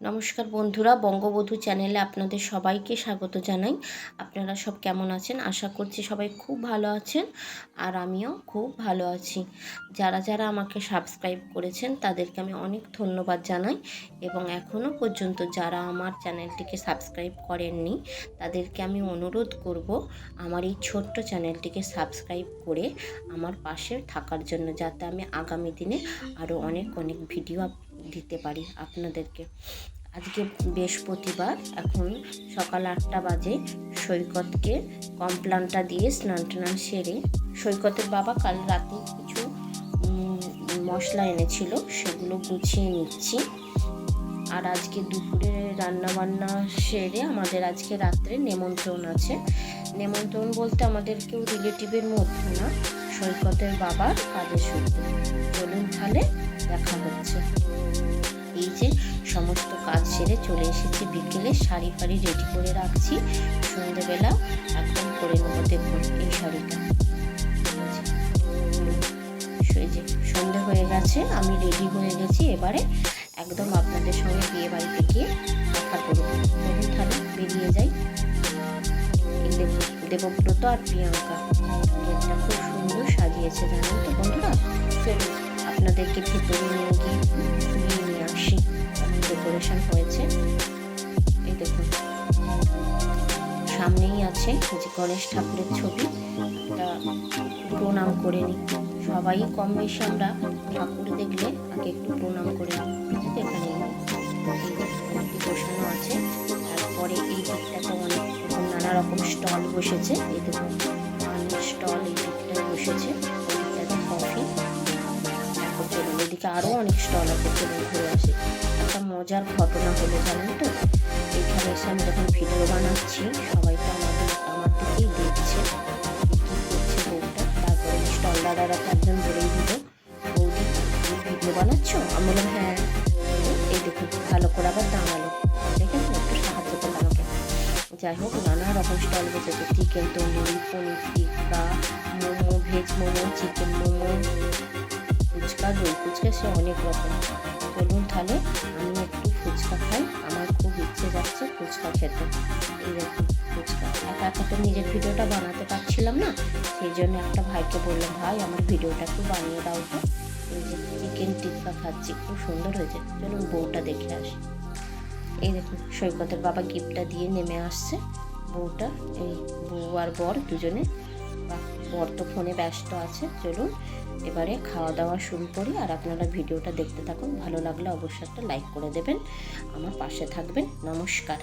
নমস্কার বন্ধুরা, বঙ্গবধূ চ্যানেলে আপনাদের সবাইকে স্বাগত জানাই। আপনারা সব কেমন আছেন? আশা করছি সবাই খুব ভালো আছেন, আর আমিও খুব ভালো আছি। যারা যারা আমাকে সাবস্ক্রাইব করেছেন তাদেরকে আমি অনেক ধন্যবাদ জানাই, এবং এখনও পর্যন্ত যারা আমার চ্যানেলটিকে সাবস্ক্রাইব করেননি তাদেরকে আমি অনুরোধ করব আমার এই ছোট্ট চ্যানেলটিকে সাবস্ক্রাইব করে আমার পাশে থাকার জন্য, যাতে আমি আগামী দিনে আরও অনেক ভিডিও দিতে পারি আপনাদেরকে। আজকে বৃহস্পতিবার, এখন সকাল 8টা বাজে। সৈকতকে কমপ্লানটা দিয়ে স্নান টান সেরে, সৈকতের বাবা কাল রাতে কিছু মশলা এনেছিল, সেগুলো গুছিয়ে নিচ্ছি। আর আজকে দুপুরে রান্নাবান্না সেরে আমাদের আজকে রাত্রে নেমন্ত্রণ আছে। নেমন্ত্রণ বলতে আমাদের কেউ রিলেটিভের মধ্যে না, সৈকতের বাবার কাজের সূত্রে। চলুন তাহলে দেখা হচ্ছে। এই যে সমস্ত কাজ সেরে চলে এসেছি, বিকেলে শাড়ি ফাড়ি রেডি করে রাখছি, সন্ধ্যেবেলা একদম করে নেবো। দেখুন এই শাড়িটা, যে সন্ধ্যে হয়ে গেছে, আমি রেডি হয়ে গেছি। এবারে একদম আপনাদের সঙ্গে বিয়ে বাড়িতে গিয়ে দেখা করবো। দেখুন তাহলে বেরিয়ে যাই। দেবব্রত আর প্রিয়াঙ্কা গেটটা খুব সুন্দর সাজিয়েছে, জানেন তো বন্ধুরা। চলুন আপনাদেরকে ভেতরে নিয়ে গিয়ে নিয়ে আসি। ডেকোরেশন হয়েছে, এই দেখুন সামনেই আছে যে গণেশ ঠাকুরের ছবি। একটা প্রণাম করে নিই। সবাই কম বেশি আমরা ঠাকুর দেখলে আগে একটু প্রণাম করে নিই। এখানে বসানো আছে। তারপরে এই দিকটাতে অনেক নানা রকম স্টল বসেছে। এই দেখুন পানের স্টল এই দিকটায় বসেছে, ওই দিকটাতে কফি। তারপর চলুন এদিকে আরও অনেক স্টল আছে, চলুন ঘুরে আসি। একটা মজার ঘটনা হলো, জানেন তো, এখানে এসে আমি যখন ভিডিও বানাচ্ছি সবাই তো আমার দিকেই দেখছে কী করছে বউটা। তারপরে স্টল দাদারা তো একজন বলেই দিল, বৌদি তুমি ভিডিও বানাচ্ছ? আমি বললাম হ্যাঁ। এই দেখুন ভালো করে আবার দাঁড়ালো, দেখেন একটু সাহায্য করলো আমাকে। যাই হোক, নানা রকম স্টল বসেছে, chicken tandoori, paneer tikka, momo, veg momo, chicken momo, fuchka, দই ফুচকা, সে অনেক রকম। চলুন তাহলে আমি একটু ফুচকা খাই, আমার খুব ইচ্ছে যাচ্ছে ফুচকা খেতে। এই দেখুন ফুচকা, একা একা তো নিজের ভিডিওটা বানাতে পারছিলাম না, সেই জন্য একটা ভাইকে বললাম, ভাই আমার ভিডিওটা একটু বানিয়ে দাও তো। এই যে চিকেন টিক্কা খাচ্ছি, খুব সুন্দর হয়েছে। চলুন বউটা দেখে আসি। এই দেখুন সৈকতের বাবা গিফটটা দিয়ে নেমে আসছে। বউটা, এই বউ আর বর দুজনে, বর তো ফোনে ব্যস্ত আছে। চলুন এবারে খাওয়া দাওয়া শুরু করি, আর আপনারা ভিডিওটা দেখতে থাকুন। ভালো লাগলে অবশ্যই একটা লাইক করে দেবেন, আমার পাশে থাকবেন। নমস্কার।